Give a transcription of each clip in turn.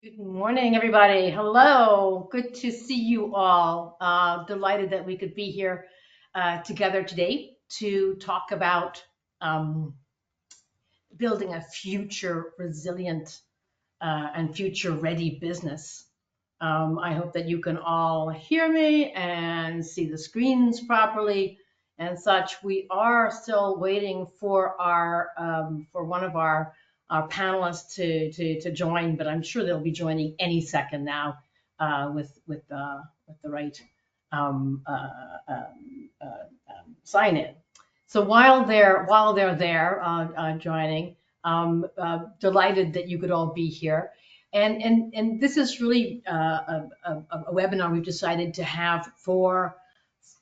Good morning, everybody. Hello. Good to see you all. Delighted that we could be here together today to talk about um, building a future resilient and future ready business. I hope that you can all hear me and see the screens properly and such. We are still waiting for for one of our panelists to join, but I'm sure they'll be joining any second now with the right um, uh, sign in. So while they're there joining, delighted that you could all be here. And this is really a webinar we've decided to have for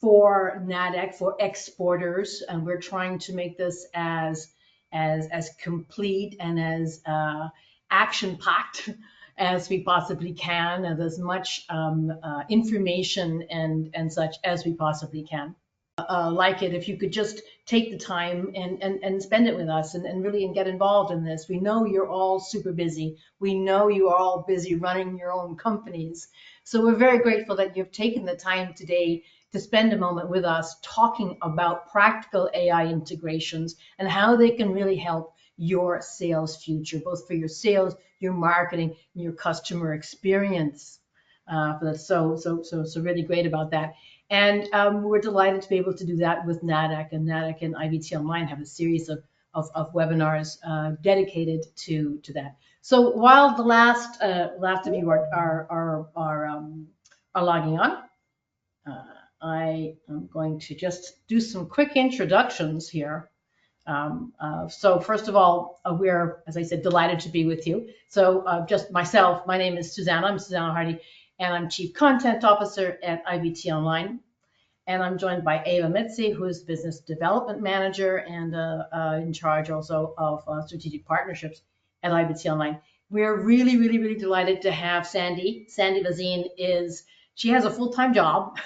NADEC, for exporters, and we're trying to make this as complete and as action packed as we possibly can, and as much information and such as we possibly can. Like it if you could just take the time and spend it with us and really and get involved in this. We know you're all super busy. We know you are all busy running your own companies. So we're very grateful that you've taken the time today to spend a moment with us talking about practical AI integrations and how they can really help your sales future, both for your sales, your marketing, and your customer experience. So really great about that. And we're delighted to be able to do that with NADEC. And NADEC and IBT Online have a series of webinars dedicated to that. So while the last of you are logging on, I am going to just do some quick introductions here. So first of all, we're, as I said, delighted to be with you. So just myself, my name is Susanna. I'm Susanna Hardy, and I'm Chief Content Officer at IBT Online. And I'm joined by Ava Mitzi, who is Business Development Manager and in charge also of strategic partnerships at IBT Online. We're really delighted to have Sandy. Sandy Vazine she has a full-time job,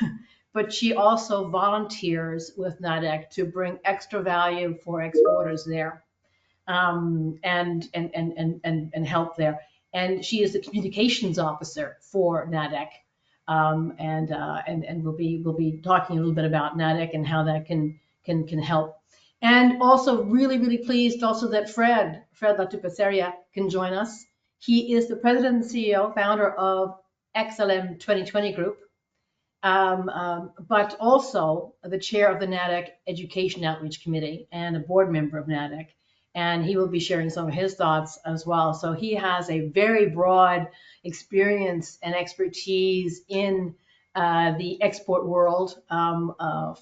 but she also volunteers with NADEC to bring extra value for exporters there and help there. And she is the communications officer for NADEC. And we'll be talking a little bit about NADEC and how that can help. And also really pleased also that Fred Latupaseria can join us. He is the president and CEO, founder of XLM 2020 Group, but also the chair of the NADEC Education Outreach Committee and a board member of NADEC. And he will be sharing some of his thoughts as well. So he has a very broad experience and expertise in the export world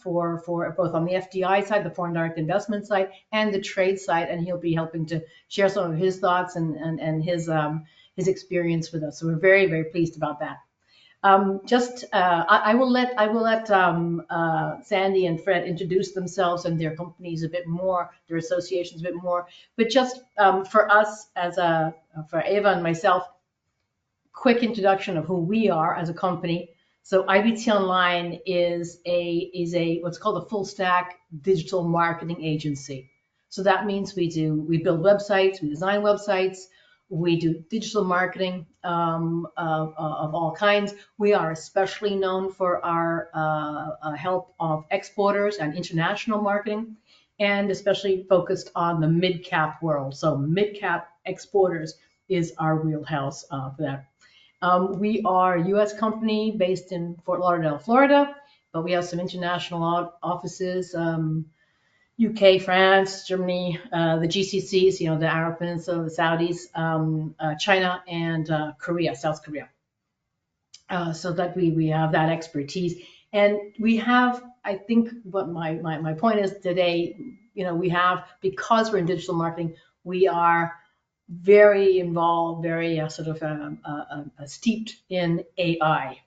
for both on the FDI side, the foreign direct investment side, and the trade side. And he'll be helping to share some of his thoughts and his experience with us. So we're very pleased about that. I will let Sandy and Fred introduce themselves and their companies a bit more, their associations a bit more. But just for us for Ava and myself, quick introduction of who we are as a company. So IBT Online is a what's called a full stack digital marketing agency. So that means we build websites, we design websites. We do digital marketing of all kinds. We are especially known for our help of exporters and international marketing, and especially focused on the mid-cap world. So mid-cap exporters is our wheelhouse for that. We are a U.S. company based in Fort Lauderdale, Florida, but we have some international offices. UK, France, Germany, the GCCs, the Arab Peninsula, the Saudis, China, and Korea, South Korea. So that we have that expertise. And we have, I think what my point is today, we have, because we're in digital marketing, we are very involved, very steeped in AI.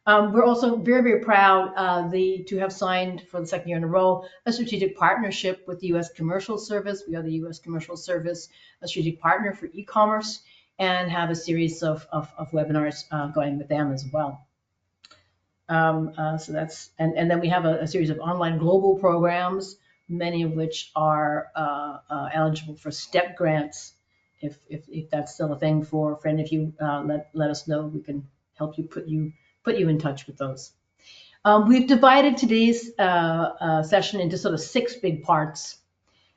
We're also very proud to have signed for the second year in a row a strategic partnership with the U.S. Commercial Service. We are the U.S. Commercial Service, a strategic partner for e-commerce, and have a series of webinars going with them as well. So that's and then we have a series of online global programs, many of which are eligible for STEP grants if that's still a thing for a friend. If you let us know, we can help you put you in touch with those. We've divided today's session into sort of 6 big parts.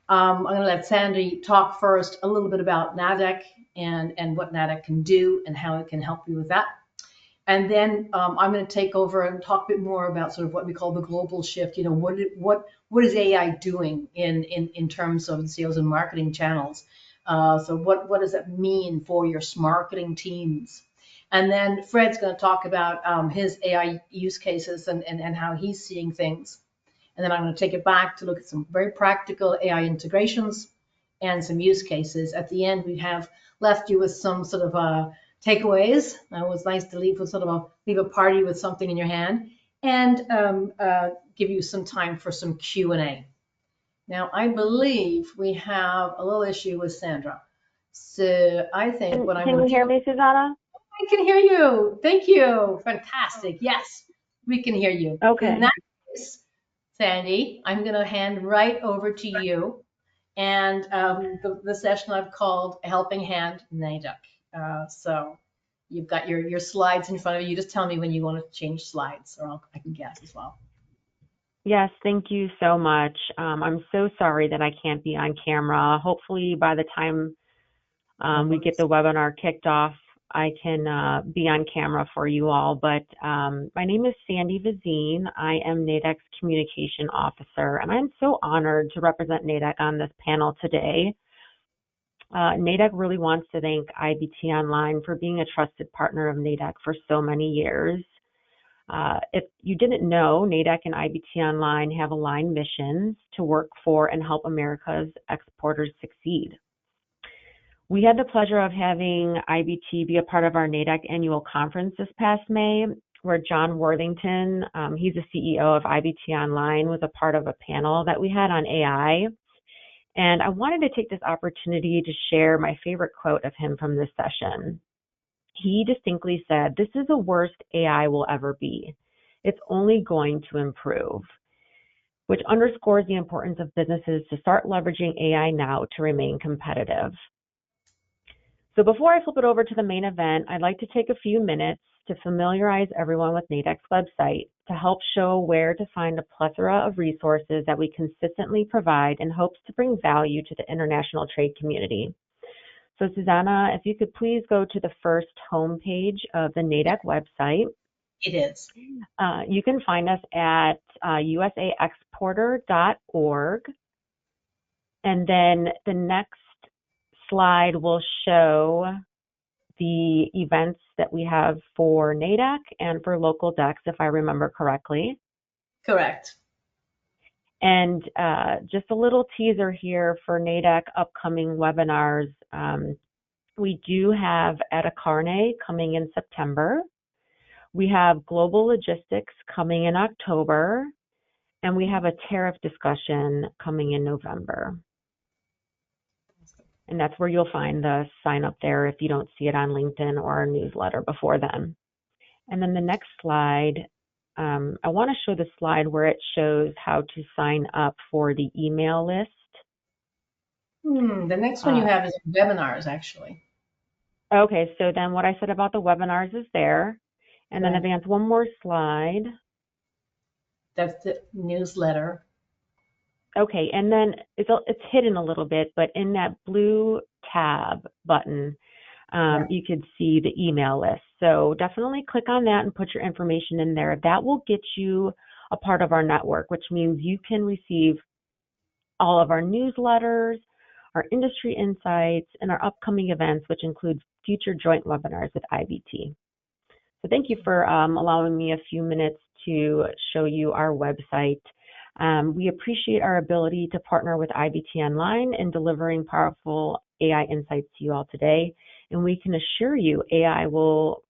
I'm going to let Sandy talk first a little bit about NADEC and what NADEC can do and how it can help you with that. And then I'm going to take over and talk a bit more about sort of what we call the global shift. What is AI doing in terms of sales and marketing channels? So what does that mean for your marketing teams? And then Fred's going to talk about his AI use cases and how he's seeing things. And then I'm going to take it back to look at some very practical AI integrations and some use cases. At the end, we have left you with some sort of takeaways. It was nice to leave a party with something in your hand, and give you some time for some Q&A. Now, I believe we have a little issue with Sandra. So I think what I'm going to Can you hear me, Susanna? I can hear you. Thank you. Fantastic. Yes, we can hear you. Okay. In that case, Sandy, I'm going to hand right over to you. And the session I've called Helping Hand NADEC. So you've got your slides in front of you. You just tell me when you want to change slides, or I can guess as well. Yes, thank you so much. I'm so sorry that I can't be on camera. Hopefully by the time we get the webinar kicked off, I can be on camera for you all. But my name is Sandy Vazine. I am NADEC's Communication Officer, and I'm so honored to represent NADEC on this panel today. NADEC really wants to thank IBT Online for being a trusted partner of NADEC for so many years. If you didn't know, NADEC and IBT Online have aligned missions to work for and help America's exporters succeed. We had the pleasure of having IBT be a part of our NADEC annual conference this past May, where John Worthington, he's the CEO of IBT Online, was a part of a panel that we had on AI. And I wanted to take this opportunity to share my favorite quote of him from this session. He distinctly said, "This is the worst AI will ever be. It's only going to improve," which underscores the importance of businesses to start leveraging AI now to remain competitive. So before I flip it over to the main event, I'd like to take a few minutes to familiarize everyone with NADEC's website to help show where to find a plethora of resources that we consistently provide in hopes to bring value to the international trade community. So Susanna, if you could please go to the first homepage of the NADEC website. It is. You can find us at usaexporter.org. And then the next slide will show the events that we have for NADEC and for local DECs, if I remember correctly. Correct. And just a little teaser here for NADEC upcoming webinars. We do have Etta Carne coming in September. We have Global Logistics coming in October. And we have a tariff discussion coming in November. And that's where you'll find the sign up there if you don't see it on LinkedIn or our newsletter before then. And then the next slide, I want to show the slide where it shows how to sign up for the email list. The next one you have is webinars, actually. Okay, so then what I said about the webinars is there. And then advance one more slide. That's the newsletter. Okay, and then it's hidden a little bit, but in that blue tab button, you could see the email list. So definitely click on that and put your information in there. That will get you a part of our network, which means you can receive all of our newsletters, our industry insights, and our upcoming events, which include future joint webinars with IBT. So thank you for allowing me a few minutes to show you our website. We appreciate our ability to partner with IBT Online in delivering powerful AI insights to you all today. And we can assure you AI will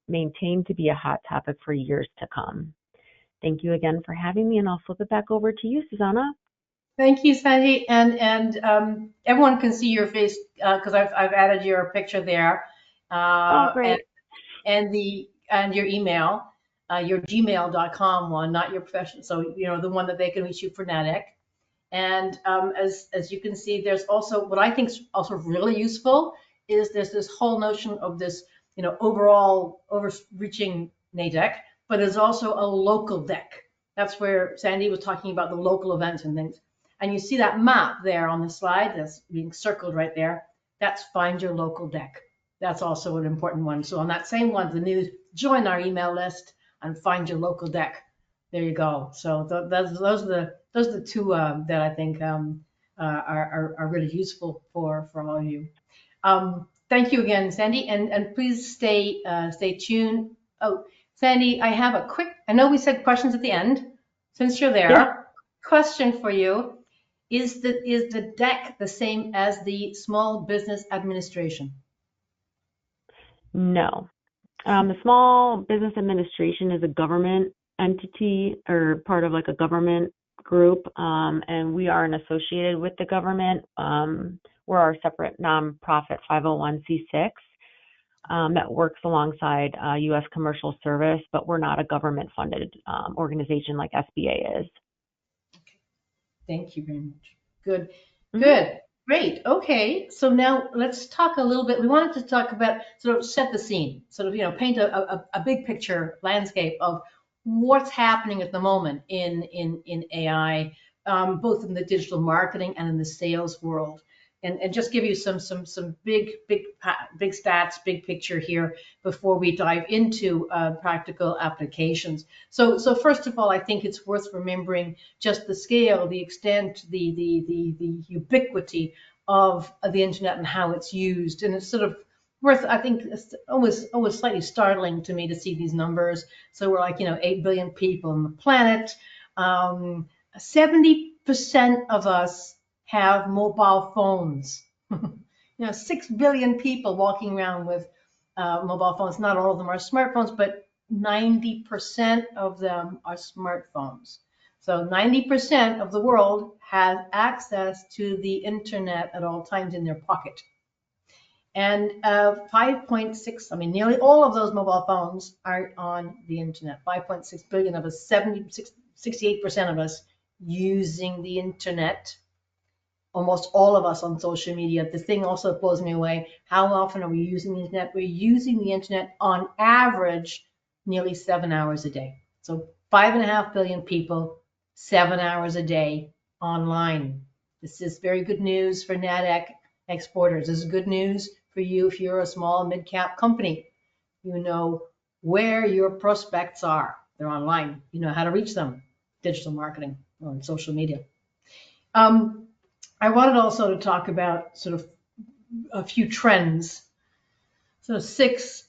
maintain to be a hot topic for years to come. Thank you again for having me, and I'll flip it back over to you, Susanna. Thank you, Sandy. And everyone can see your face because I've added your picture there. Oh, great. And your email. Your gmail.com one, not your professional. So, the one that they can reach you for NADEC. And as you can see, there's also what I think is also really useful is there's this whole notion of this, overall overreaching NADEC, but there's also a local deck. That's where Sandy was talking about the local events and things. And you see that map there on the slide that's being circled right there. That's find your local deck. That's also an important one. So on that same one, the news, join our email list and find your local deck. There you go. So those are the two that I think are really useful for all of you. Thank you again, Sandy, and please stay tuned. Oh, Sandy, I have a quick. I know we said questions at the end. Since you're there, Yeah. question for you: is the deck the same as the Small Business Administration? No. The Small Business Administration is a government entity or part of like a government group, and we aren't associated with the government. We're our separate nonprofit 501c6 that works alongside U.S. commercial service, but we're not a government-funded organization like SBA is. Thank you very much. Good, Mm-hmm. good, great. Okay, so now let's talk a little bit. We wanted to talk about sort of set the scene, sort of paint a big picture landscape of what's happening at the moment in AI, both in the digital marketing and in the sales world. And just give you some big stats, big picture here before we dive into practical applications. So first of all, I think it's worth remembering just the scale, the extent, the ubiquity of the internet and how it's used. And it's sort of worth, I think, it's always slightly startling to me to see these numbers. So we're like 8 billion people on the planet. 70% of us have mobile phones. 6 billion people walking around with mobile phones. Not all of them are smartphones, but 90% of them are smartphones. So 90% of the world has access to the internet at all times in their pocket. And 5.6, nearly all of those mobile phones are on the internet. 5.6 billion of us, 68% of us using the internet. Almost all of us on social media. The thing also blows me away. How often are we using the internet? We're using the internet on average nearly 7 hours a day. So 5.5 billion people, 7 hours a day online. This is very good news for NADEC exporters. This is good news for you if you're a small mid-cap company. You know where your prospects are. They're online. You know how to reach them. Digital marketing or on social media. I wanted also to talk about sort of a few trends. So 6,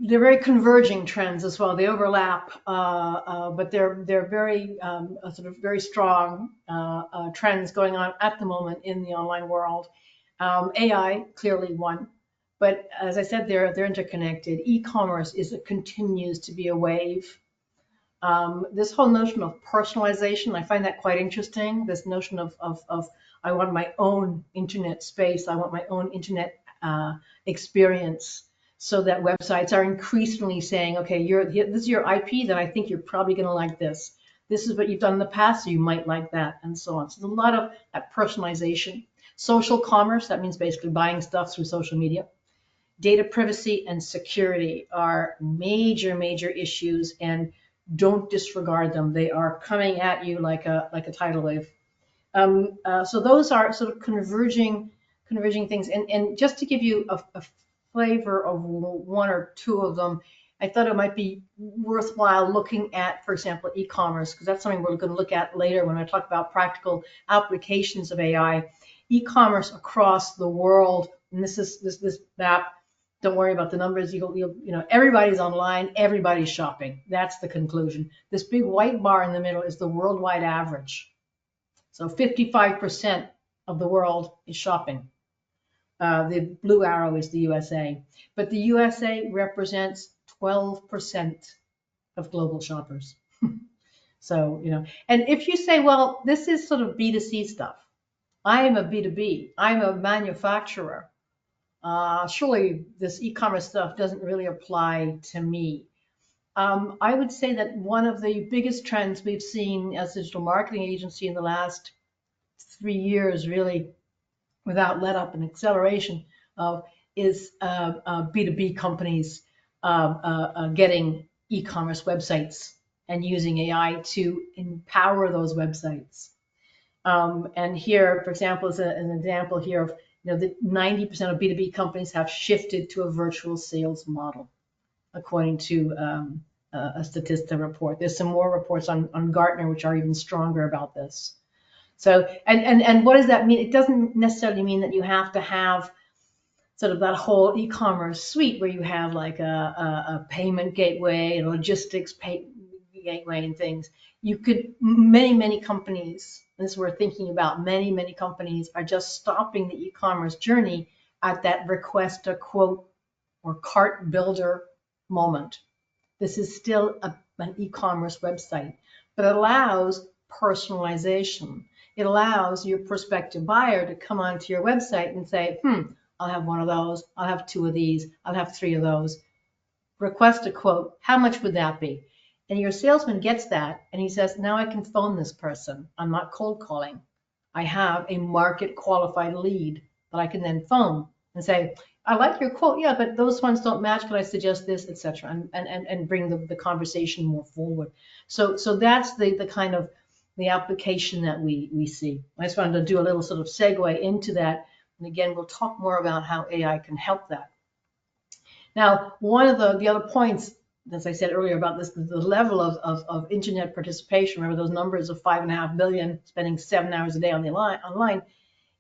they're very converging trends as well. They overlap, but they're very sort of very strong trends going on at the moment in the online world. AI clearly one, but as I said, they're interconnected. E-commerce continues to be a wave. This whole notion of personalization, I find that quite interesting. This notion of I want my own internet space. I want my own internet experience, so that websites are increasingly saying, okay, this is your IP, then I think you're probably going to like this. This is what you've done in the past, so you might like that, and so on. So there's a lot of that personalization. Social commerce, that means basically buying stuff through social media. Data privacy and security are major issues, and don't disregard them. They are coming at you like a tidal wave. So those are sort of converging things. And just to give you a flavor of one or two of them, I thought it might be worthwhile looking at, for example, e-commerce, because that's something we're going to look at later when I talk about practical applications of AI. E-commerce across the world, and this map. Don't worry about the numbers. Everybody's online, everybody's shopping. That's the conclusion. This big white bar in the middle is the worldwide average. So 55% of the world is shopping. The blue arrow is the USA, but the USA represents 12% of global shoppers. So, and if you say, well, this is sort of B2C stuff. I am a B2B. I'm a manufacturer. Surely this e-commerce stuff doesn't really apply to me. I would say that one of the biggest trends we've seen as a digital marketing agency in the last 3 years really without let up and acceleration of is B2B companies getting e-commerce websites and using AI to empower those websites. And here, for example, is an example here of that 90% of B2B companies have shifted to a virtual sales model, according to a Statista report. There's some more reports on Gartner, which are even stronger about this. So, and what does that mean? It doesn't necessarily mean that you have to have sort of that whole e-commerce suite where you have like a payment gateway and logistics gateway and things. You could, many companies, as we're thinking about, many companies are just stopping the e-commerce journey at that request a quote or cart builder moment. This is still an e-commerce website, but it allows personalization. It allows your prospective buyer to come onto your website and say, I'll have one of those, I'll have 2 of these, I'll have 3 of those. Request a quote, how much would that be? And your salesman gets that and he says, now I can phone this person. I'm not cold calling. I have a market qualified lead that I can then phone and say, I like your quote, yeah, but those ones don't match. Could I suggest this, etc., and bring the conversation more forward. So that's the kind of the application that we see. I just wanted to do a little sort of segue into that. And again, we'll talk more about how AI can help that. Now, one of the other points, as I said earlier about this, the level of internet participation, remember those numbers of 5.5 billion spending 7 hours a day online,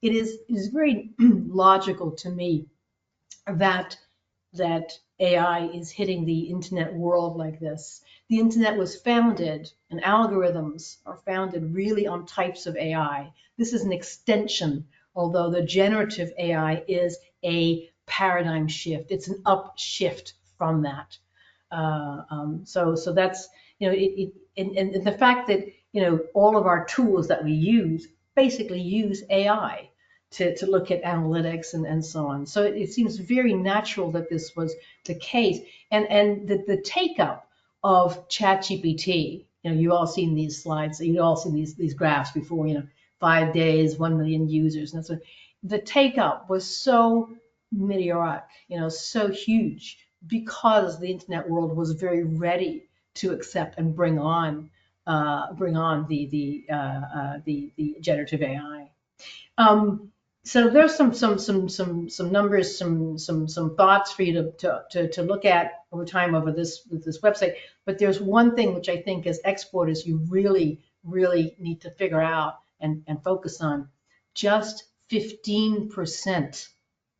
it is very logical to me that AI is hitting the internet world like this. The internet was founded, and algorithms are founded really on types of AI. This is an extension, although the generative AI is a paradigm shift. It's an upshift from that. So that's, and the fact that, all of our tools that we use basically use AI to look at analytics and so on. So it seems very natural that this was the case. And the take up of ChatGPT, you all seen these slides, you all seen these graphs before, 5 days, 1 million users. And so the take up was so meteoric, so huge, because the internet world was very ready to accept and bring on the generative AI. So there's some numbers, some thoughts for you to look at over time over this website. But there's one thing which I think as exporters you really need to figure out and focus on. Just 15%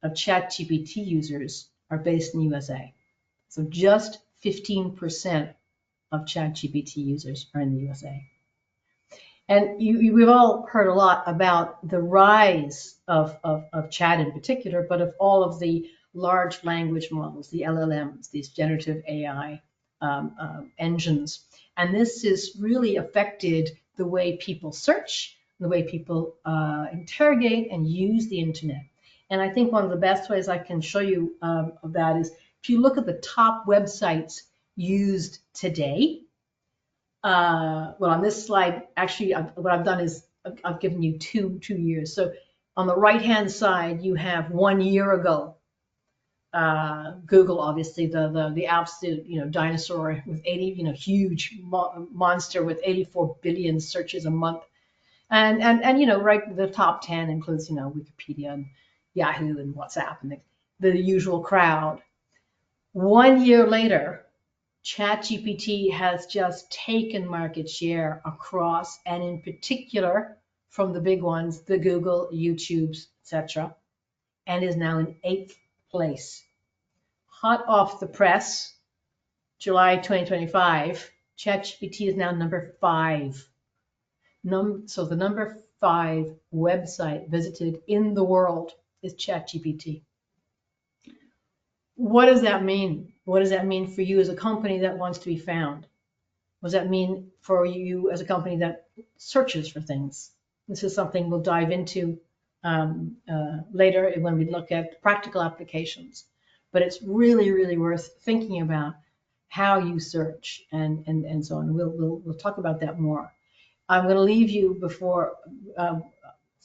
of ChatGPT users are based in the USA. So just 15% of ChatGPT users are in the USA. And we've all heard a lot about the rise of chat in particular, but of all of the large language models, the LLMs, these generative AI engines. And this has really affected the way people search, the way people interrogate and use the internet. And I think one of the best ways I can show you of that is if you look at the top websites used today. Well, on this slide, actually, what I've done is I've given you two years. So on the right-hand side, you have 1 year ago. Google, obviously, the absolute, dinosaur with 80, huge monster with 84 billion searches a month. And right, the top 10 includes, Wikipedia and Yahoo and WhatsApp and the usual crowd. 1 year later, ChatGPT has just taken market share across, and in particular from the big ones, the Google, YouTubes, etc., and is now in 8th place. Hot off the press, July 2025, ChatGPT is now number 5. So the number 5 website visited in the world is ChatGPT. What does that mean? What does that mean for you as a company that wants to be found? What does that mean for you as a company that searches for things? This is something we'll dive into later when we look at practical applications. But it's really worth thinking about how you search and so on. We'll talk about that more. I'm going to leave you before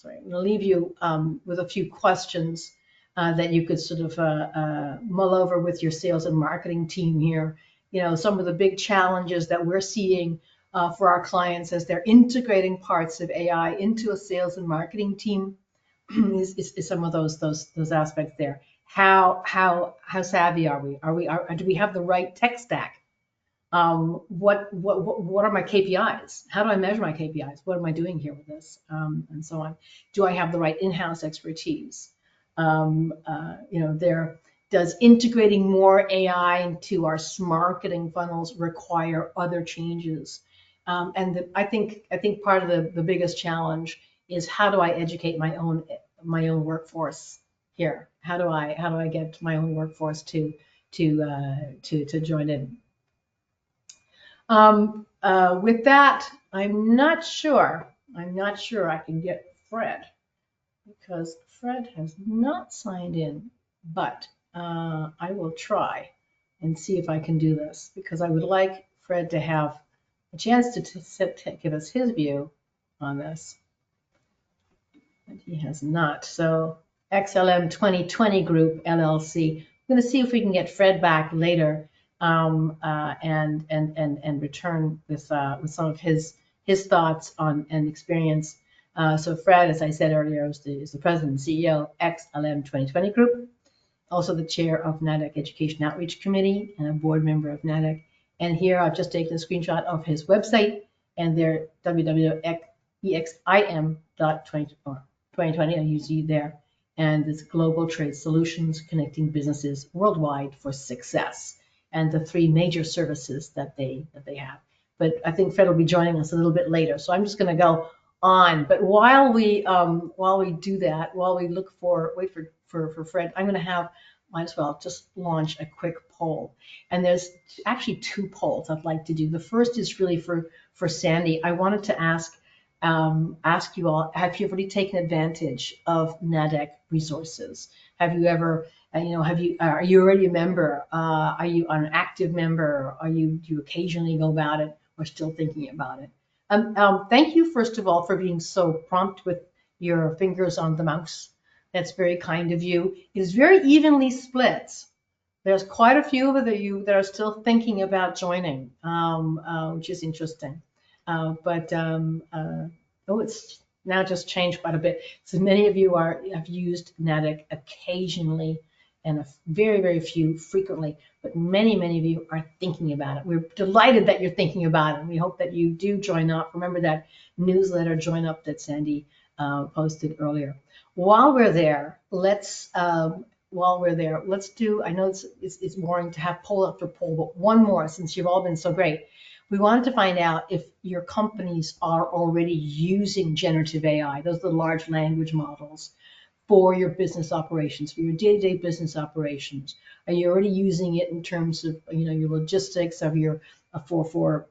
sorry, I'm going to leave you with a few questions that you could sort of mull over with your sales and marketing team here. Some of the big challenges that we're seeing for our clients as they're integrating parts of AI into a sales and marketing team is some of those aspects there. How savvy are we? Do we have the right tech stack? What are my KPIs? How do I measure my KPIs? What am I doing here with this? And so on. Do I have the right in-house expertise? Does integrating more AI into our marketing funnels require other changes? I think part of the biggest challenge is how do I educate my own workforce here? How do I get my own workforce to join in? With that, I'm not sure I can get Fred, because Fred has not signed in, but I will try and see if I can do this, because I would like Fred to have a chance to give us his view on this. And he has not. So XLM 2020 Group LLC. I'm going to see if we can get Fred back later and return with some of his thoughts on and experience. So Fred, as I said earlier, is the president and CEO of XLM 2020 Group, also the chair of NADEC Education Outreach Committee and a board member of NADEC. And here I've just taken a screenshot of his website, and they're www.exim.2020, I use you there, and it's Global Trade Solutions connecting businesses worldwide for success, and the three major services that they have. But I think Fred will be joining us a little bit later, so I'm just going to go on. But while we do that, while we wait for Fred, I'm going to might as well just launch a quick poll. And there's actually two polls I'd like to do. The first is really for Sandy. I wanted to ask you all, have you already taken advantage of NADEC resources? Have you ever, are you already a member? Are you an active member? Do you occasionally go about it, or still thinking about it? Thank you, first of all, for being so prompt with your fingers on the mouse. That's very kind of you. It is very evenly split. There's quite a few of you that are still thinking about joining, which is interesting. It's now just changed quite a bit. So many of you have used NADEC occasionally, and very, very few frequently, but many, many of you are thinking about it. We're delighted that you're thinking about it, and we hope that you do join up. Remember that newsletter, Join Up, that Sandy posted earlier. While we're there, let's do, I know it's boring to have poll after poll, but one more, since you've all been so great. We wanted to find out if your companies are already using generative AI, those are the large language models, for your business operations, for your day-to-day business operations. Are you already using it in terms of your logistics, of your for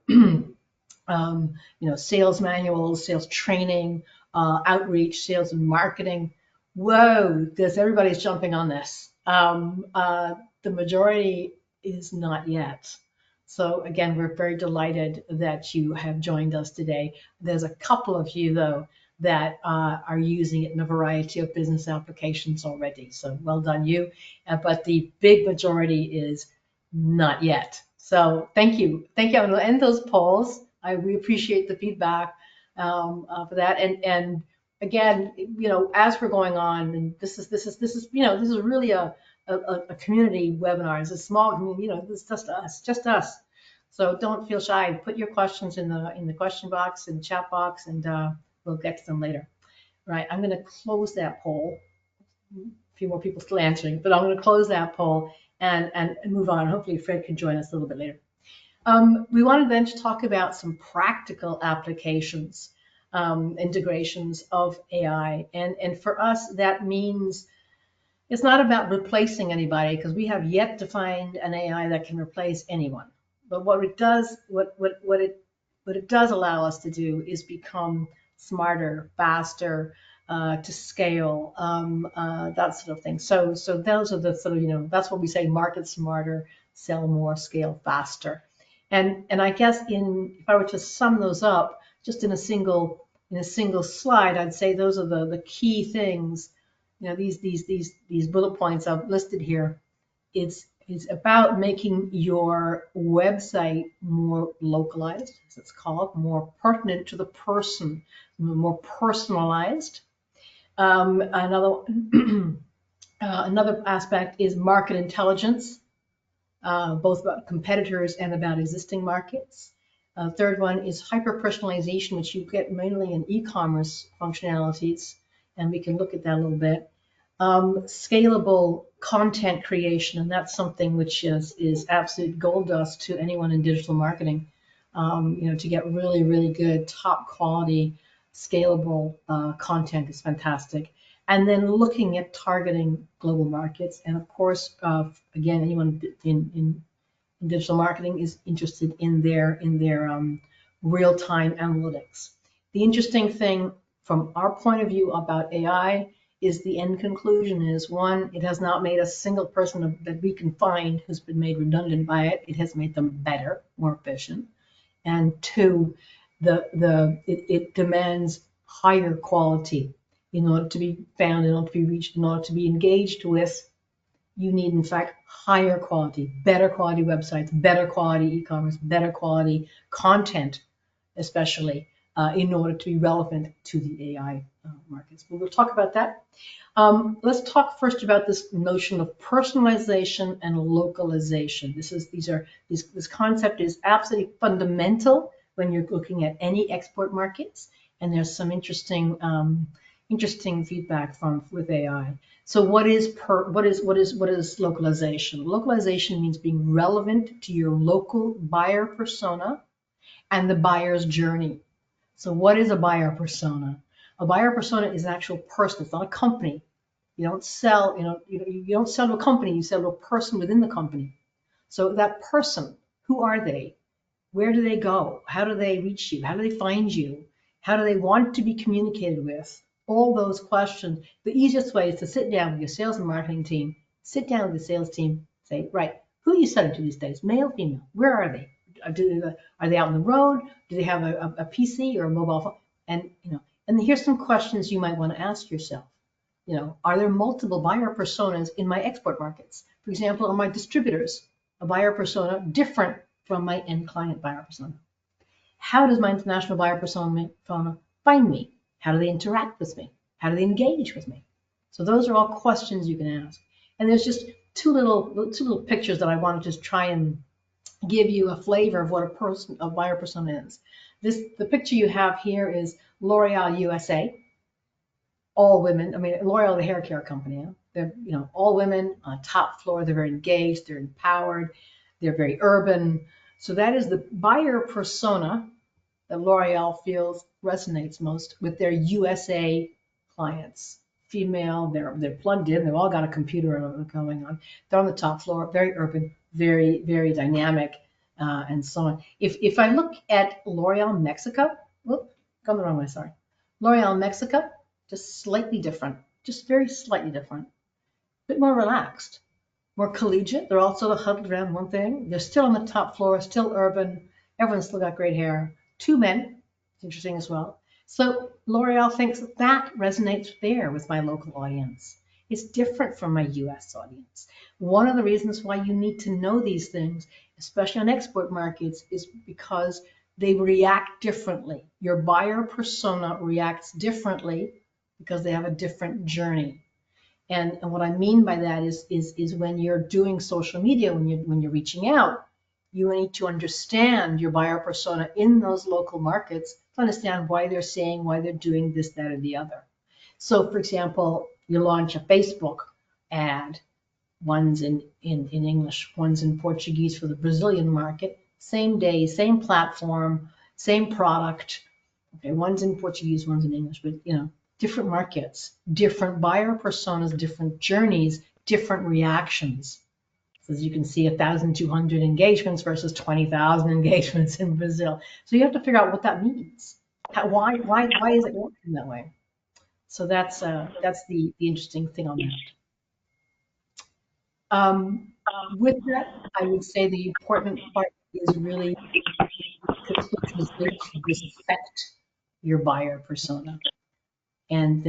sales manuals, sales training, outreach, sales and marketing? Whoa, everybody's jumping on this. The majority is not yet. So again, we're very delighted that you have joined us today. There's a couple of you, though, that are using it in a variety of business applications already. So well done, you. But the big majority is not yet. So thank you. I'm going to end those polls. We appreciate the feedback for that. And again, as we're going on, and this is really a community webinar. It's a small community. It's just us. So don't feel shy. Put your questions in the question box, in the chat box, and we'll get to them later. Right, I'm going to close that poll. A few more people still answering, but I'm going to close that poll and move on. Hopefully Fred can join us a little bit later. We wanted then to talk about some practical applications, integrations of AI. And for us, that means it's not about replacing anybody, because we have yet to find an AI that can replace anyone. But what it does allow us to do is become smarter, faster, to scale, that sort of thing. So those are the sort of, that's what we say: market smarter, sell more, scale faster. And I guess if I were to sum those up just in a single in a single slide, I'd say those are the key things. These bullet points I've listed here. It's about making your website more localized, as it's called, more pertinent to the person, more personalized. Another aspect is market intelligence, both about competitors and about existing markets. Third one is hyper-personalization, which you get mainly in e-commerce functionalities, and we can look at that a little bit. Scalable content creation, and that's something which is absolute gold dust to anyone in digital marketing. To get really, really good, top quality, scalable content is fantastic. And then looking at targeting global markets, and of course, again, anyone in digital marketing is interested in their real-time analytics. The interesting thing from our point of view about AI is the end conclusion is, one, it has not made a single person that we can find who's been made redundant by it. It has made them better, more efficient. And two, it demands higher quality in order to be found, in order to be reached, in order to be engaged with. You need, in fact, higher quality, better quality websites, better quality e-commerce, better quality content, especially in order to be relevant to the AI markets. But we'll talk about that. Let's talk first about this notion of personalization and localization. This concept is absolutely fundamental when you're looking at any export markets, and there's some interesting feedback with AI. So what is localization? Localization means being relevant to your local buyer persona and the buyer's journey. So what is a buyer persona? A buyer persona is an actual person. It's not a company. You don't sell, you don't sell to a company, you sell to a person within the company. So that person, who are they? Where do they go? How do they reach you? How do they find you? How do they want to be communicated with? All those questions. The easiest way is to sit down with your sales and marketing team, sit down with the sales team, say, right, who are you selling to these days? Male, female? Where are they? Are they out on the road? Do they have a PC or a mobile phone? And here's some questions you might want to ask yourself. Are there multiple buyer personas in my export markets? For example, are my distributors a buyer persona different from my end client buyer persona? How does my international buyer persona find me? How do they interact with me? How do they engage with me? So those are all questions you can ask. And there's just two little pictures that I want to just try and give you a flavor of what a buyer persona is. The picture you have here is L'Oreal USA. All women. I mean, L'Oreal, the hair care company. They're all women on top floor. They're very engaged. They're empowered. They're very urban. So that is the buyer persona that L'Oreal feels resonates most with their USA clients. Female, they're plugged in. They've all got a computer going on. They're on the top floor. Very urban. Very, very dynamic, and so on. If I look at L'Oreal Mexico, gone the wrong way. Sorry. L'Oreal Mexico. Just slightly different, just very slightly different, a bit more relaxed, more collegiate. They're all sort of huddled around one thing. They're still on the top floor, still urban. Everyone's still got great hair. Two men, it's interesting as well. So L'Oreal thinks that resonates there with my local audience. It's different from my US audience. One of the reasons why you need to know these things, especially on export markets, is because they react differently. Your buyer persona reacts differently because they have a different journey. And what I mean by that is when you're doing social media, when you're reaching out, you need to understand your buyer persona in those local markets to understand why they're saying, why they're doing this, that, or the other. So for example, you launch a Facebook ad, one's in English, one's in Portuguese for the Brazilian market, same day, same platform, same product. Okay, one's in Portuguese, one's in English, but different markets, different buyer personas, different journeys, different reactions. So as you can see, 1,200 engagements versus 20,000 engagements in Brazil. So you have to figure out what that means. Why is it working that way? So that's the interesting thing on that. With that, I would say the important part is really to respect your buyer persona, and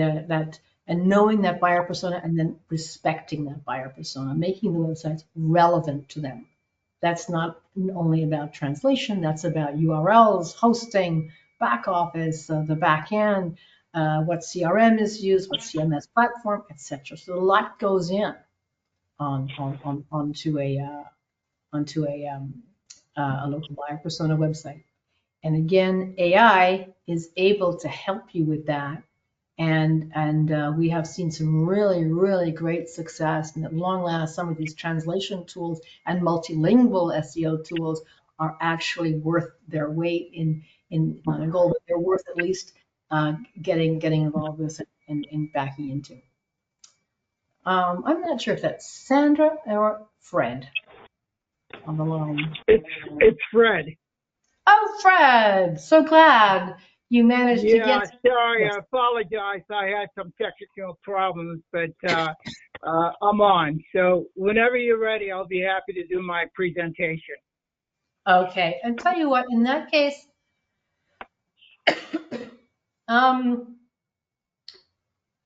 and knowing that buyer persona, and then respecting that buyer persona, making the websites relevant to them. That's not only about translation, that's about URLs, hosting, back office, the back end, what CRM is used, what CMS platform, etc. So a lot goes in onto a local buyer persona website. And again, AI is able to help you with that. And we have seen some really, really great success. And at long last, some of these translation tools and multilingual SEO tools are actually worth their weight in gold. They're worth at least getting involved with and backing into. I'm not sure if that's Sandra or Fred on the line. It's Fred. Oh, Fred! So glad you managed to Yeah, get. sorry, I apologize. I had some technical problems, but I'm on. So whenever you're ready, I'll be happy to do my presentation. Okay, and tell you what, in that case,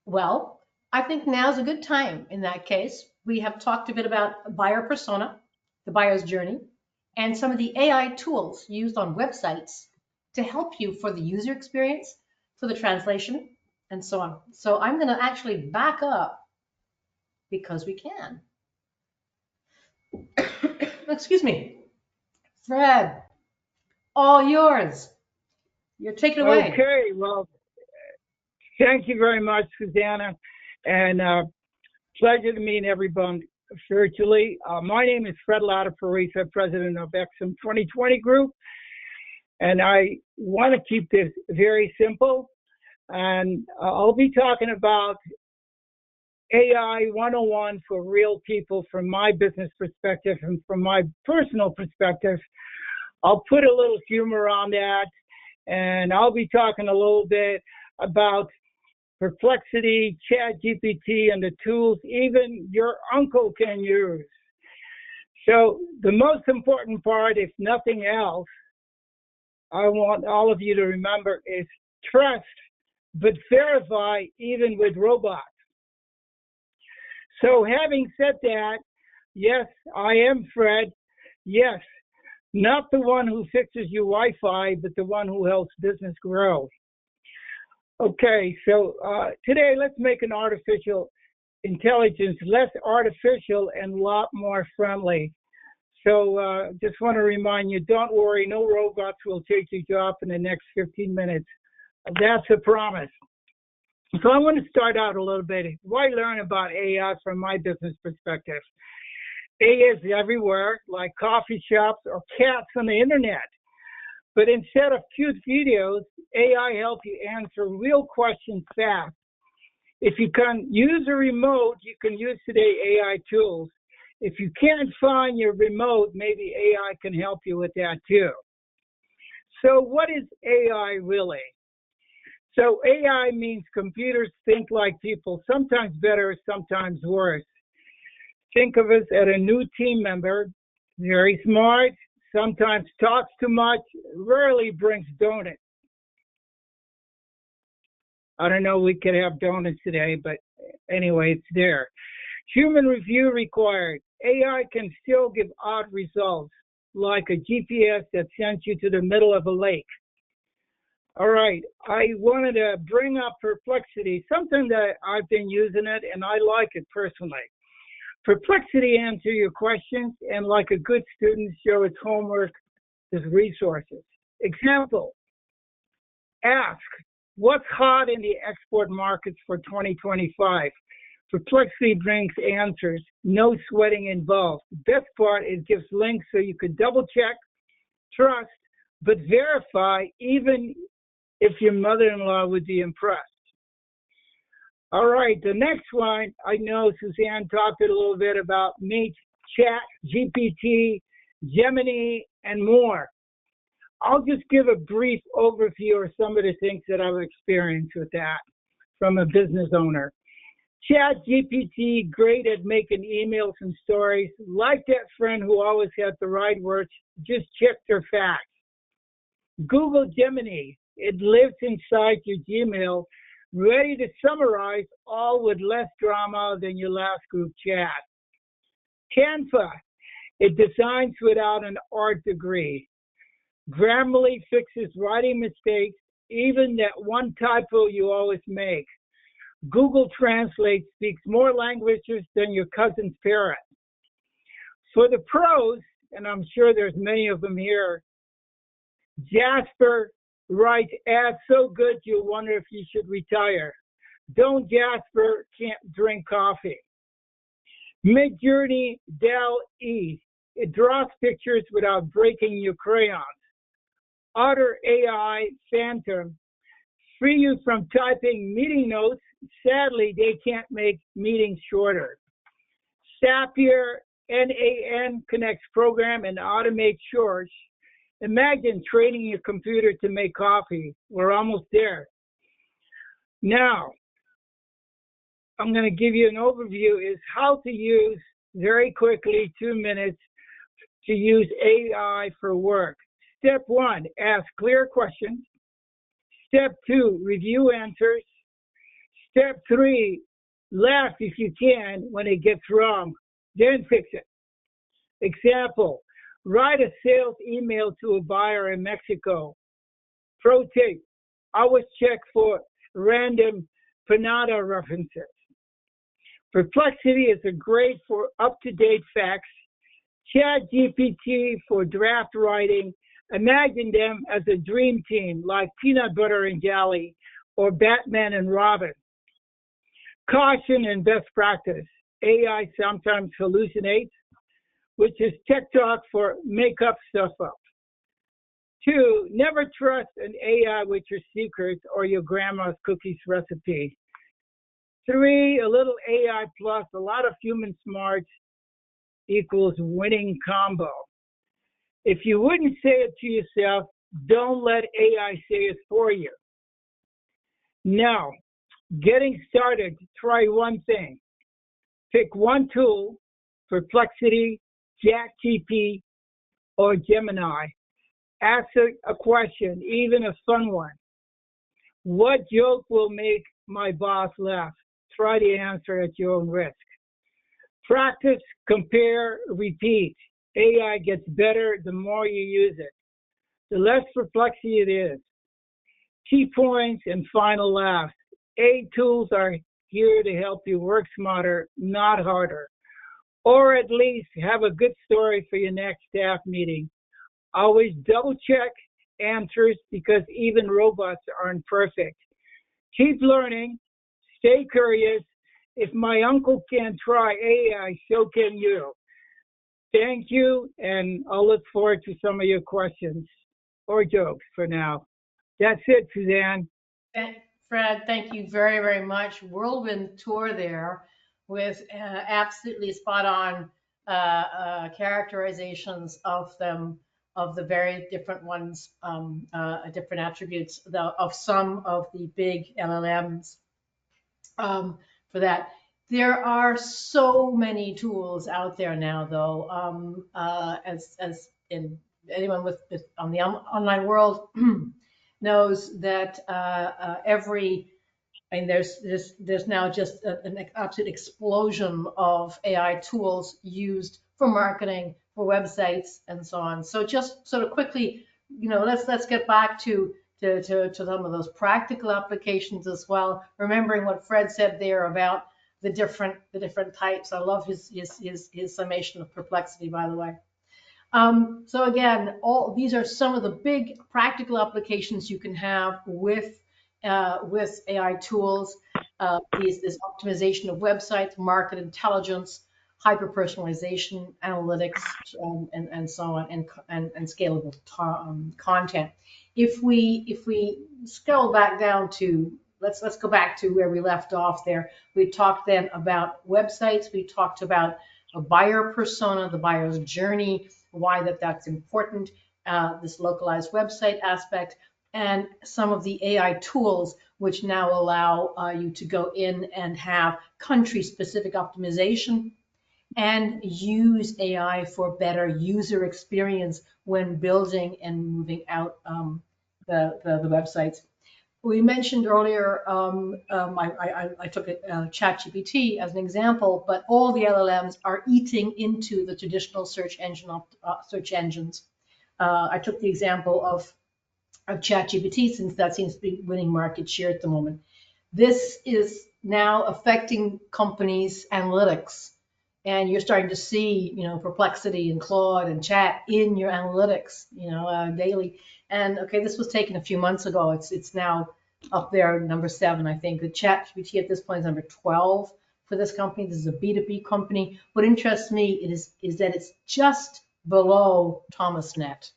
well, I think now's a good time. In that case, we have talked a bit about buyer persona, the buyer's journey, and some of the AI tools used on websites to help you for the user experience, for the translation, and so on. So I'm going to actually back up because we can. Excuse me. Fred, all yours. You're taking it away. Okay, well, thank you very much, Susanna, and pleasure to meet everyone virtually. My name is Fred Lattiparisa, president of XM 2020 Group, and I want to keep this very simple, and I'll be talking about AI 101 for real people from my business perspective and from my personal perspective. I'll put a little humor on that, and I'll be talking a little bit about Perplexity, ChatGPT, and the tools even your uncle can use. So the most important part, if nothing else, I want all of you to remember is trust, but verify even with robots. So having said that, yes, I am Fred. Yes, not the one who fixes your Wi-Fi, but the one who helps business grow. Okay, so today let's make an artificial intelligence less artificial and a lot more friendly. So just want to remind you, don't worry, no robots will take your job in the next 15 minutes. That's a promise. So I want to start out a little bit. Why learn about AI from my business perspective? AI is everywhere, like coffee shops or cats on the internet. But instead of cute videos, AI helps you answer real questions fast. If you can use a remote, you can use today AI tools. If you can't find your remote, maybe AI can help you with that too. So what is AI really? So AI means computers think like people, sometimes better, sometimes worse. Think of us as a new team member, very smart, sometimes talks too much, rarely brings donuts. I don't know, we could have donuts today, but anyway, it's there. Human review required. AI can still give odd results, like a GPS that sends you to the middle of a lake. All right, I wanted to bring up Perplexity, something that I've been using it, and I like it personally. Perplexity answers your questions, and like a good student, show its homework, its resources. Example, ask, what's hot in the export markets for 2025? Perplexity brings answers, no sweating involved. The best part, it gives links so you could double check, trust, but verify even if your mother-in-law would be impressed. All right, the next one, I know Suzanne talked a little bit about Meet, ChatGPT, Gemini, and more. I'll just give a brief overview of some of the things that I've experienced with that from a business owner. ChatGPT, great at making emails and stories. Like that friend who always had the right words, just check their facts. Google Gemini, It lives inside your Gmail, ready to summarize, all with less drama than your last group chat. Canva, it designs without an art degree. Grammarly fixes writing mistakes, even that one typo you always make. Google Translate speaks more languages than your cousin's parent. For the pros, and I'm sure there's many of them here, Jasper writes ads so good you'll wonder if you should retire. Jasper can't drink coffee. Midjourney Dal-E, it draws pictures without breaking your crayons. Otter AI Phantom, free you from typing meeting notes. Sadly, they can't make meetings shorter. Zapier NAN connects program and automates chores. Imagine training your computer to make coffee. We're almost there. Now, I'm going to give you an overview is how to use, very quickly, 2 minutes, to use AI for work. Step 1, ask clear questions. Step 2, review answers. Step 3, laugh if you can when it gets wrong, then fix it. Example, write a sales email to a buyer in Mexico. Pro tip, always check for random Panada references. Perplexity is a great for up-to-date facts. ChatGPT for draft writing. Imagine them as a dream team like Peanut Butter and Jelly or Batman and Robin. Caution and best practice. AI sometimes hallucinates, which is tech talk for make up stuff up. 2, never trust an AI with your secrets or your grandma's cookies recipe. 3, a little AI plus a lot of human smarts equals winning combo. If you wouldn't say it to yourself, don't let AI say it for you. Now, getting started, try one thing. Pick one tool, Perplexity, ChatGPT, or Gemini. Ask a question, even a fun one. What joke will make my boss laugh? Try the answer at your own risk. Practice, compare, repeat. AI gets better the more you use it. The less perplexity it is. Key points and final laughs. AI tools are here to help you work smarter, not harder. Or at least have a good story for your next staff meeting. Always double check answers because even robots aren't perfect. Keep learning, stay curious. If my uncle can try AI, so can you. Thank you, and I'll look forward to some of your questions or jokes for now. That's it, Suzanne. Fred, thank you very, very much. Whirlwind tour there with absolutely spot on characterizations of them, of the very different ones, different attributes of some of the big LLMs for that. There are so many tools out there now, though, as in anyone with on the online world knows that I mean, there's now just an absolute explosion of AI tools used for marketing, for websites, and so on. So just sort of quickly, let's get back to some of those practical applications as well. Remembering what Fred said there about the different types. I love his summation of perplexity, by the way. So again, all these are some of the big practical applications you can have with AI tools. This optimization of websites, market intelligence, hyper personalization, analytics, and so on, and scalable content. If we scale back down to let's go back to where we left off there. We talked then about websites. We talked about a buyer persona, the buyer's journey, why that's important, this localized website aspect, and some of the AI tools which now allow you to go in and have country-specific optimization and use AI for better user experience when building and moving out the websites. We mentioned earlier, I took ChatGPT as an example, but all the LLMs are eating into the traditional search engines. I took the example of ChatGPT, since that seems to be winning market share at the moment. This is now affecting companies' analytics, and you're starting to see, Perplexity and Claude and Chat in your analytics, daily. And okay, this was taken a few months ago. It's now up there, number 7, I think. The ChatGPT at this point is number 12 for this company. This is a B2B company. What interests me is that it's just below ThomasNet.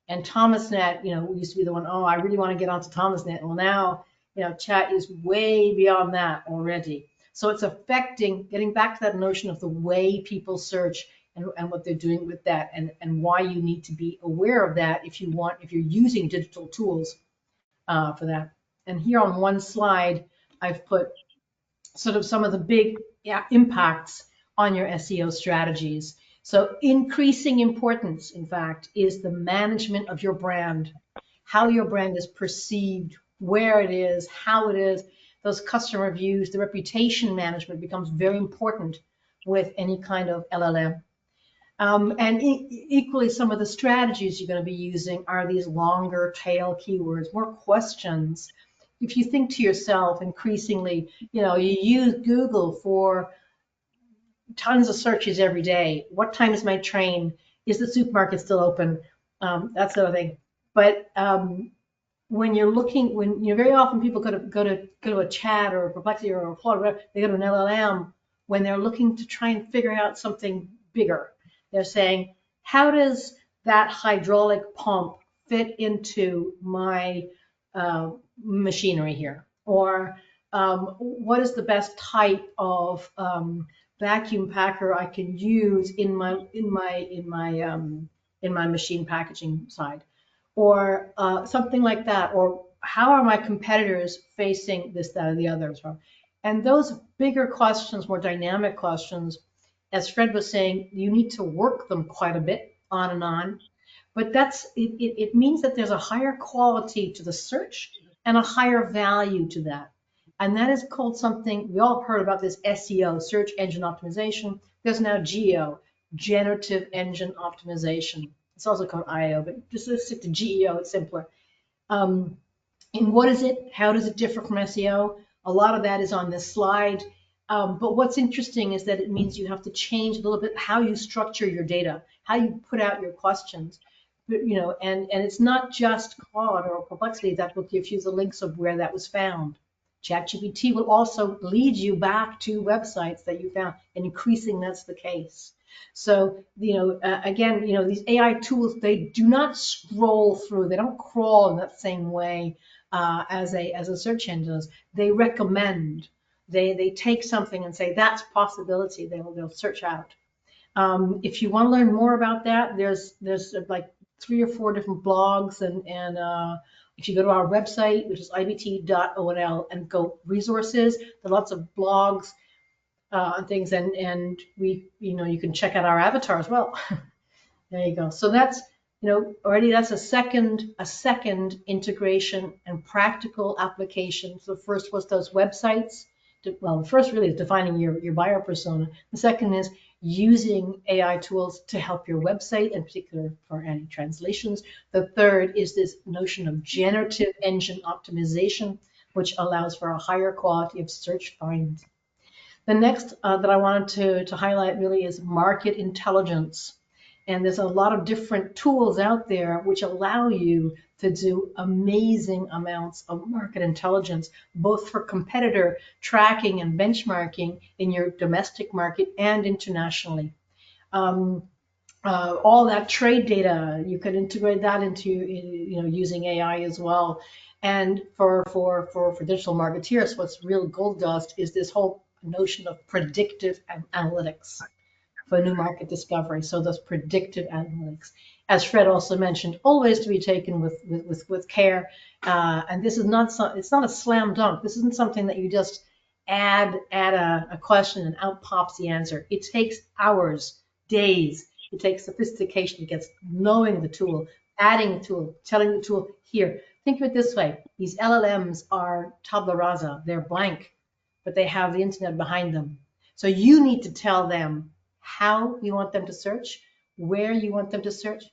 And ThomasNet, used to be the one, I really want to get onto ThomasNet. Well, now, Chat is way beyond that already. So it's affecting, getting back to that notion of the way people search and what they're doing with that, and why you need to be aware of that if you're using digital tools for that. And here on one slide, I've put sort of some of the big impacts on your SEO strategies. So increasing importance, in fact, is the management of your brand, how your brand is perceived, where it is, how it is, those customer reviews, the reputation management becomes very important with any kind of LLM. And equally, some of the strategies you're going to be using are these longer tail keywords, more questions. If you think to yourself increasingly, you use Google for tons of searches every day. What time is my train? Is the supermarket still open? That sort of thing. But when very often people go to a Chat or a Perplexity or a Claude, whatever, they go to an LLM when they're looking to try and figure out something bigger. They're saying, how does that hydraulic pump fit into my machinery here? Or what is the best type of vacuum packer I can use in my machine packaging side, or something like that, or how are my competitors facing this, that, or the other? And those bigger questions, more dynamic questions, as Fred was saying, you need to work them quite a bit on and on. But it means that there's a higher quality to the search and a higher value to that. And that is called something, we all heard about this SEO, search engine optimization. There's now GEO, generative engine optimization. It's also called IO, but just let's stick to GEO, it's simpler. And what is it? How does it differ from SEO? A lot of that is on this slide. But what's interesting is that it means you have to change a little bit how you structure your data, how you put out your questions. But, and it's not just Claude or Perplexity that will give you the links of where that was found. ChatGPT will also lead you back to websites that you found, and increasingly that's the case. So, again, these AI tools, they do not scroll through, they don't crawl in that same way as a search engine does. They recommend. They take something and say, that's a possibility, they'll search out. If you want to learn more about that, there's like 3 or 4 different blogs, and if you go to our website, which is ibt.onl, and go resources, there are lots of blogs and things, and we, you can check out our avatar as well. There you go. So that's, already that's a second integration and practical application. So the first was those websites. Well, the first really is defining your buyer persona. The second is using AI tools to help your website, in particular for any translations. The third is this notion of generative engine optimization, which allows for a higher quality of search finds. The next that I wanted to highlight really is market intelligence. And there's a lot of different tools out there which allow you to do amazing amounts of market intelligence, both for competitor tracking and benchmarking in your domestic market and internationally. All that trade data, you could integrate that into, using AI as well. And for digital marketeers, what's real gold dust is this whole notion of predictive analytics for new market discovery. So those predictive analytics, as Fred also mentioned, always to be taken with care. And this is it's not a slam dunk. This isn't something that you just add a question and out pops the answer. It takes hours, days. It takes sophistication. It gets knowing the tool, adding the tool, telling the tool, here, Think of it this way. These LLMs are tabula rasa. They're blank, but they have the internet behind them. So you need to tell them how you want them to search, where you want them to search,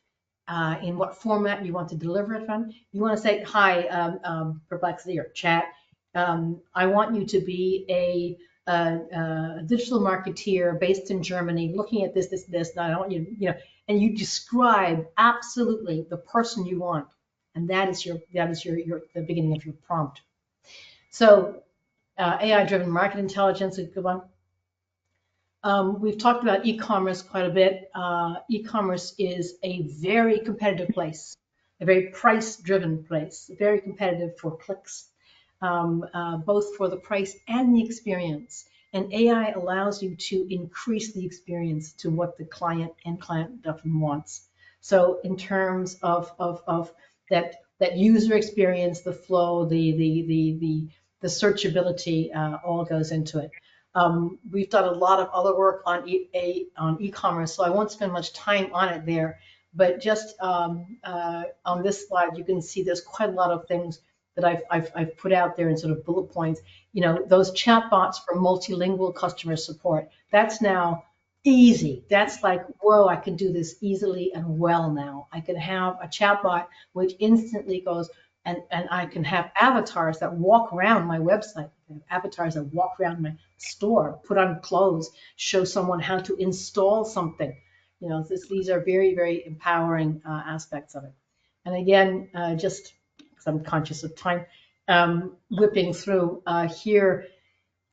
in what format you want to deliver it from. You want to say, hi, Perplexity or Chat, I want you to be a digital marketeer based in Germany, looking at this, and I want you, and you describe absolutely the person you want, and that is the beginning of your prompt. So AI-driven market intelligence is a good one. We've talked about e-commerce quite a bit. E-commerce is a very competitive place, a very price-driven place, very competitive for clicks, both for the price and the experience. And AI allows you to increase the experience to what the client often wants. So in terms of that user experience, the flow, the searchability, all goes into it. We've done a lot of other work on e-commerce, so I won't spend much time on it there. But just on this slide, you can see there's quite a lot of things that I've put out there in sort of bullet points. Those chatbots for multilingual customer support, that's now easy. That's like, whoa, I can do this easily and well now. I can have a chatbot which instantly goes, and I can have avatars that walk around my website, avatars that walk around my store, put on clothes, show someone how to install something. These are very, very empowering aspects of it. And again, just because I'm conscious of time, whipping through here,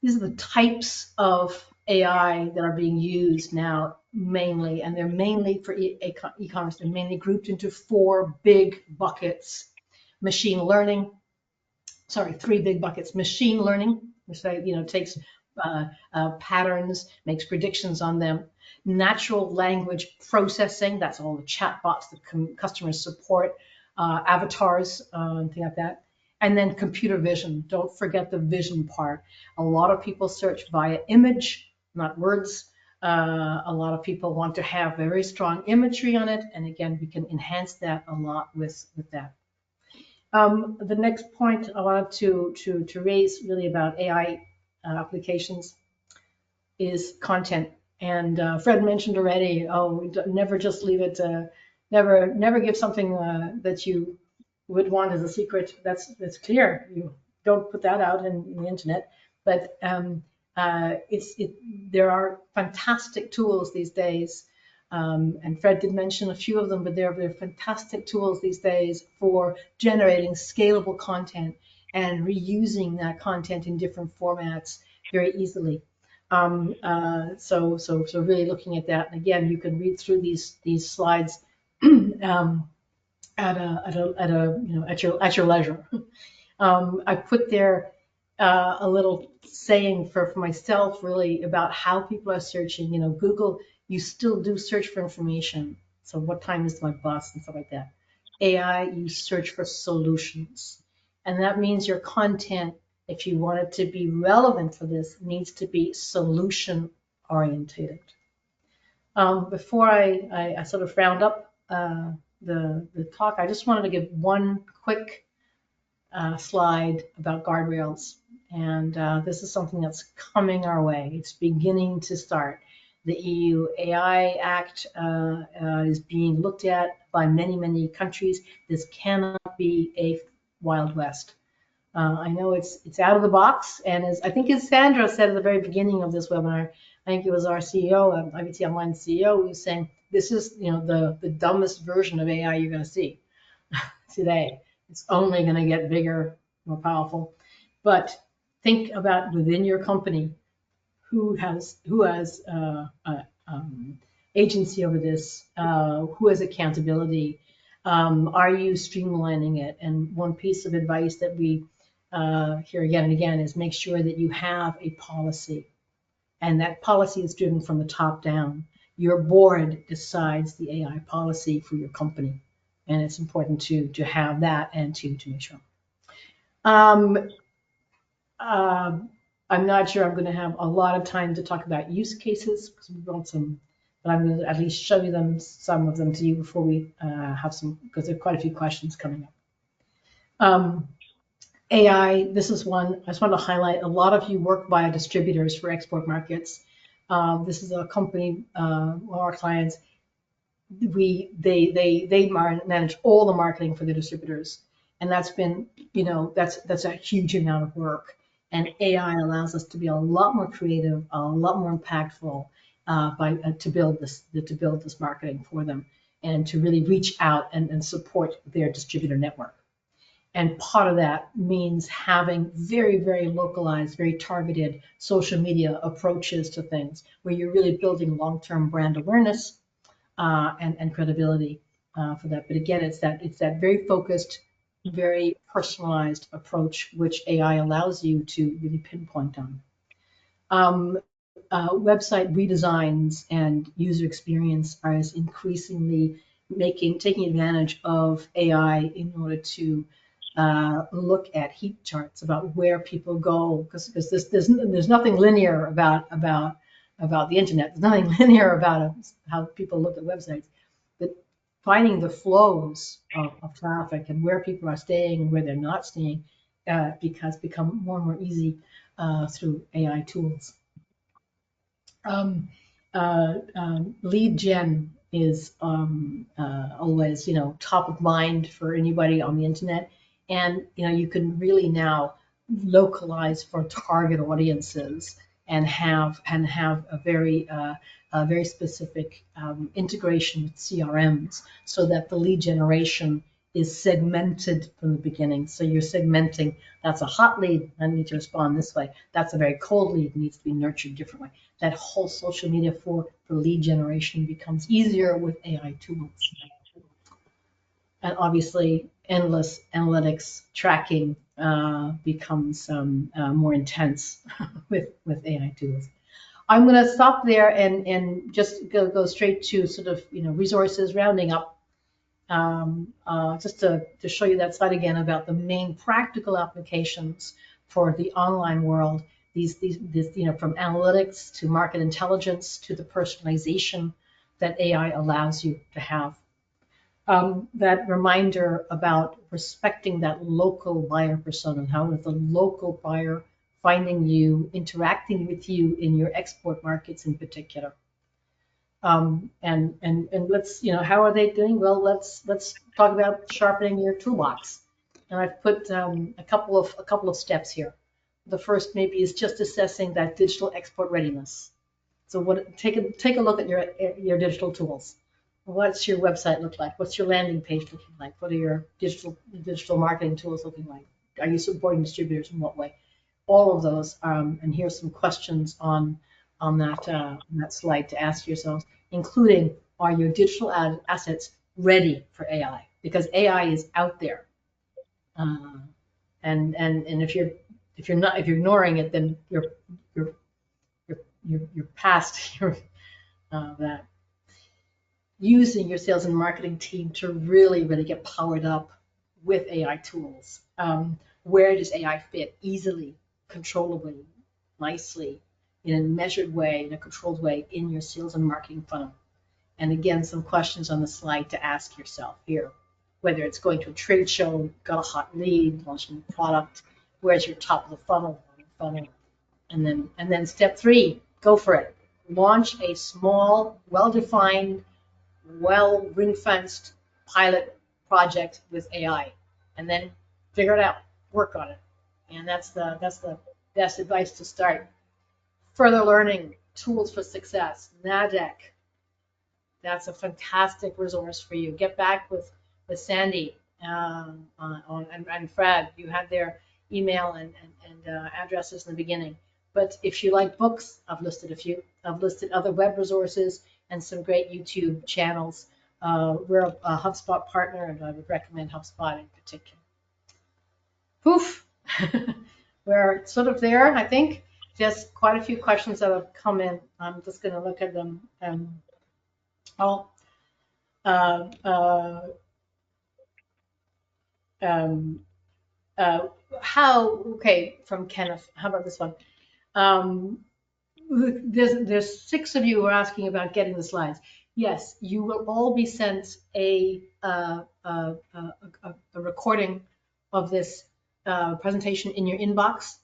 these are the types of AI that are being used now mainly, and they're mainly for e-commerce. They're mainly grouped into 4 big buckets. Machine learning, sorry, 3 big buckets. Machine learning, which takes patterns, makes predictions on them. Natural language processing, that's all the chatbots that customers support, avatars, things like that. And then computer vision. Don't forget the vision part. A lot of people search via image, not words. A lot of people want to have very strong imagery on it, and again, we can enhance that a lot with that. The next point I wanted to raise really about AI applications is content. And Fred mentioned already, never just leave it, never give something that you would want as a secret. That's clear. You don't put that out in the internet. But there are fantastic tools these days. And Fred did mention a few of them, but there are fantastic tools these days for generating scalable content and reusing that content in different formats very easily. So really looking at that. And again, you can read through these slides at your leisure. I put there a little saying for myself really about how people are searching. Google, you still do search for information. So what time is my bus and stuff like that. AI, you search for solutions. And that means your content, if you want it to be relevant for this, needs to be solution orientated. Before I sort of round up the talk, I just wanted to give one quick slide about guardrails. And this is something that's coming our way. It's beginning to start. The EU AI Act is being looked at by many, many countries. This cannot be a Wild West. I know it's out of the box, and I think as Sandra said at the very beginning of this webinar, I think it was our CEO, IBT Online CEO, who was saying this is the dumbest version of AI you're going to see today. It's only going to get bigger, more powerful. But think about within your company who has agency over this, who has accountability. Are you streamlining it? And one piece of advice that we hear again and again is make sure that you have a policy, and that policy is driven from the top down. Your board decides the AI policy for your company, and it's important to have that and to make sure. I'm not sure I'm going to have a lot of time to talk about use cases because we want some, but I'm going to at least show you some of them to you before we have some, because there are quite a few questions coming up. Um, AI, this is one I just want to highlight. A lot of you work via distributors for export markets. This is a company, one of our clients. They manage all the marketing for the distributors, and that's been, that's a huge amount of work. And AI allows us to be a lot more creative, a lot more impactful by to build this marketing for them, and to really reach out and support their distributor network. And part of that means having very, very localized, very targeted social media approaches to things where you're really building long-term brand awareness and credibility for that. But again, it's that very focused, very personalized approach which AI allows you to really pinpoint on. Um, Website redesigns and user experience are increasingly taking advantage of AI in order to look at heat charts about where people go, because there's nothing linear about the internet. There's nothing linear about how people look at websites, but finding the flows of traffic and where people are staying and where they're not staying become more and more easy through AI tools. Lead gen is always, top of mind for anybody on the internet, and you can really now localize for target audiences and have a very specific integration with CRMs, so that the lead generation is segmented from the beginning. So you're segmenting. That's a hot lead. I need to respond this way. That's a very cold lead. Needs to be nurtured differently. That whole social media for lead generation becomes easier with AI tools. And obviously, endless analytics tracking becomes more intense with AI tools. I'm going to stop there and just go straight to sort of resources, rounding up, just to show you that slide again about the main practical applications for the online world. These from analytics to market intelligence to the personalization that AI allows you to have. That reminder about respecting that local buyer persona, and how is the local buyer finding you, interacting with you in your export markets in particular. And let's, how are they doing? Well, let's talk about sharpening your toolbox. And I've put a couple of steps here. The first maybe is just assessing that digital export readiness. So take a look at your digital tools. What's your website look like? What's your landing page looking like? What are your digital marketing tools looking like? Are you supporting distributors in what way? All of those, and here's some questions on that slide to ask yourselves, including, are your digital assets ready for AI? Because AI is out there, and if you're ignoring it, then you're past your that. Using your sales and marketing team to really get powered up with AI tools. Where does AI fit easily, controllably, nicely, in a measured way, in a controlled way in your sales and marketing funnel? And again, some questions on the slide to ask yourself here. Whether it's going to a trade show, got a hot lead, launching a product, where's your top of the funnel? And then step 3, go for it. Launch a small, well-defined, ring-fenced pilot project with AI, and then figure it out, work on it. And that's the best advice to start. Further learning, tools for success, NADEC. That's a fantastic resource for you. Get back with Sandy and Fred. You had their email and addresses in the beginning. But if you like books, I've listed a few. I've listed other web resources and some great YouTube channels. We're a HubSpot partner, and I would recommend HubSpot in particular. Poof! We're sort of there, I think. Just quite a few questions that have come in. I'm just going to look at them. From Kenneth. How about this one? There's 6 of you who are asking about getting the slides. Yes, you will all be sent a recording of this presentation in your inbox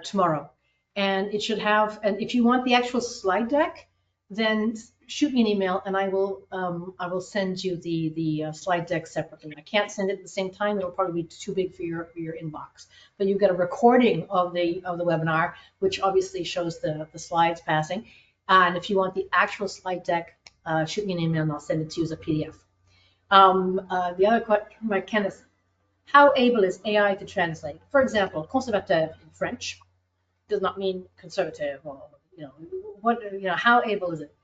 tomorrow. And it should have, and if you want the actual slide deck, then shoot me an email and I will send you the slide deck separately. I can't send it at the same time. It'll probably be too big for your inbox. But you've got a recording of the webinar, which obviously shows the slides passing. And if you want the actual slide deck, shoot me an email and I'll send it to you as a PDF. The other question by Kenneth, how able is AI to translate? For example, conservateur in French does not mean conservative, or how able is it?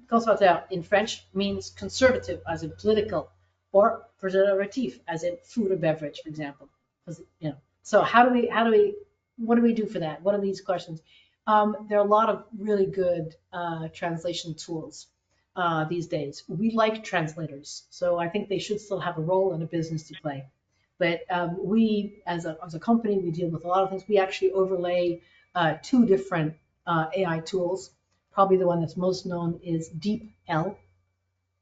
Conservateur in French means conservative as in political, or preservative as in food or beverage, for example. So what do we do for that? What are these questions? There are a lot of really good translation tools these days. We like translators, so I think they should still have a role in a business to play. But we, as a company, we deal with a lot of things. We actually overlay 2 different AI tools. Probably the one that's most known is DeepL.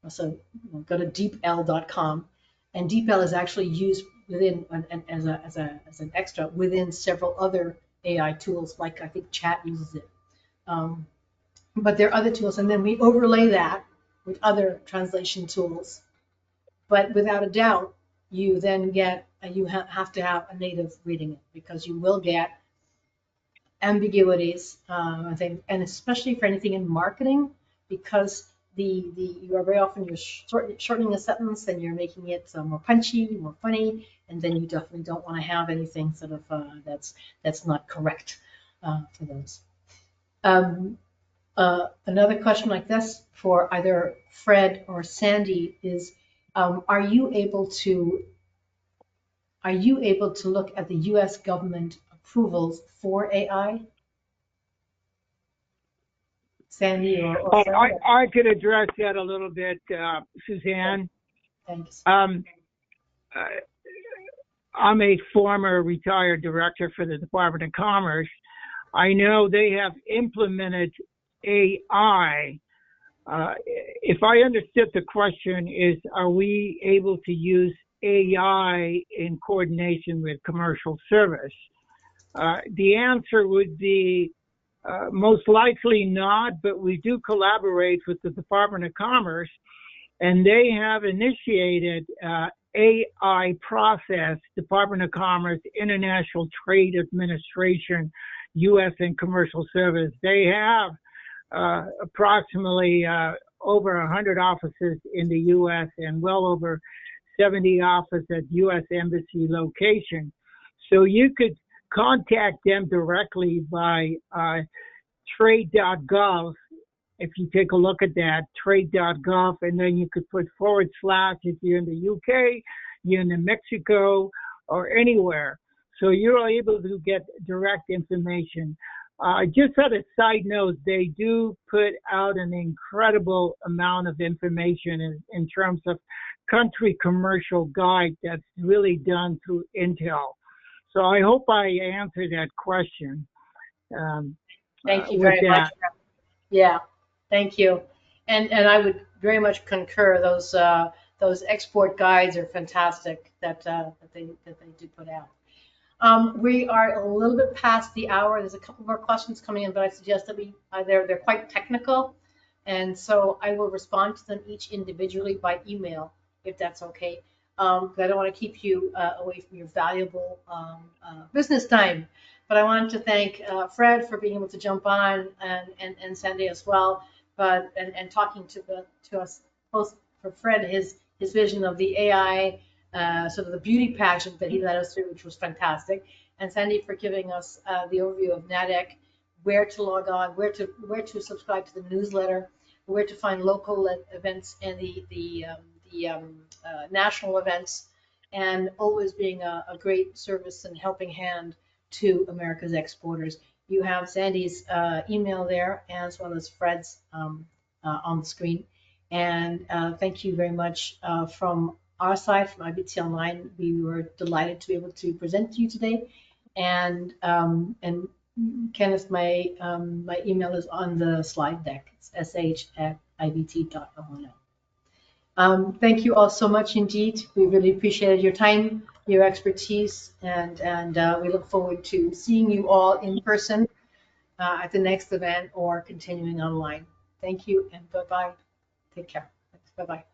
So go to deepl.com, and DeepL is actually used within as an extra within several other AI tools, like I think Chat uses it. But there are other tools, and then we overlay that with other translation tools. But without a doubt, you then have to have a native reading it, because you will get ambiguities, I think, and especially for anything in marketing, because you are very often shortening a sentence and you're making it more punchy, more funny, and then you definitely don't want to have anything sort of that's not correct for those. Another question like this for either Fred or Sandy is, are you able to look at the U.S. government approvals for AI? Sandy or Fred? I could address that a little bit, Suzanne. Thanks. I'm a former retired director for the Department of Commerce. I know they have implemented AI. If I understood the question is, are we able to use AI in coordination with commercial service? The answer would be most likely not, but we do collaborate with the Department of Commerce, and they have initiated AI process, Department of Commerce, International Trade Administration, U.S. and Commercial Service. They have approximately over 100 offices in the U.S. and well over 70 offices at U.S. Embassy location. So you could contact them directly by trade.gov. If you take a look at that, trade.gov, and then you could put / if you're in the UK, you're in Mexico, or anywhere. So you're able to get direct information. Just as a side note, they do put out an incredible amount of information in terms of country commercial guide that's really done through Intel. So I hope I answered that question. Thank you very much. Yeah, thank you. And I would very much concur. Those export guides are fantastic that they do put out. We are a little bit past the hour. There's a couple more questions coming in, but I suggest that they're quite technical, and so I will respond to them each individually by email, if that's okay. I don't want to keep you away from your valuable business time, but I wanted to thank Fred for being able to jump on, and Sandy as well, and talking to us both. For Fred, his vision of the AI. Sort of the beauty pageant that he led us through, which was fantastic, and Sandy for giving us the overview of NADEC, where to log on, where to subscribe to the newsletter, where to find local events and the national events, and always being a great service and helping hand to America's exporters. You have Sandy's email there, as well as Fred's on the screen, and thank you very much from our side, from IBT Online. We were delighted to be able to present to you today. And Kenneth, my email is on the slide deck. It's sh@ibt.io. Thank you all so much indeed. We really appreciated your time, your expertise, and we look forward to seeing you all in person at the next event or continuing online. Thank you and bye-bye. Take care. Bye-bye.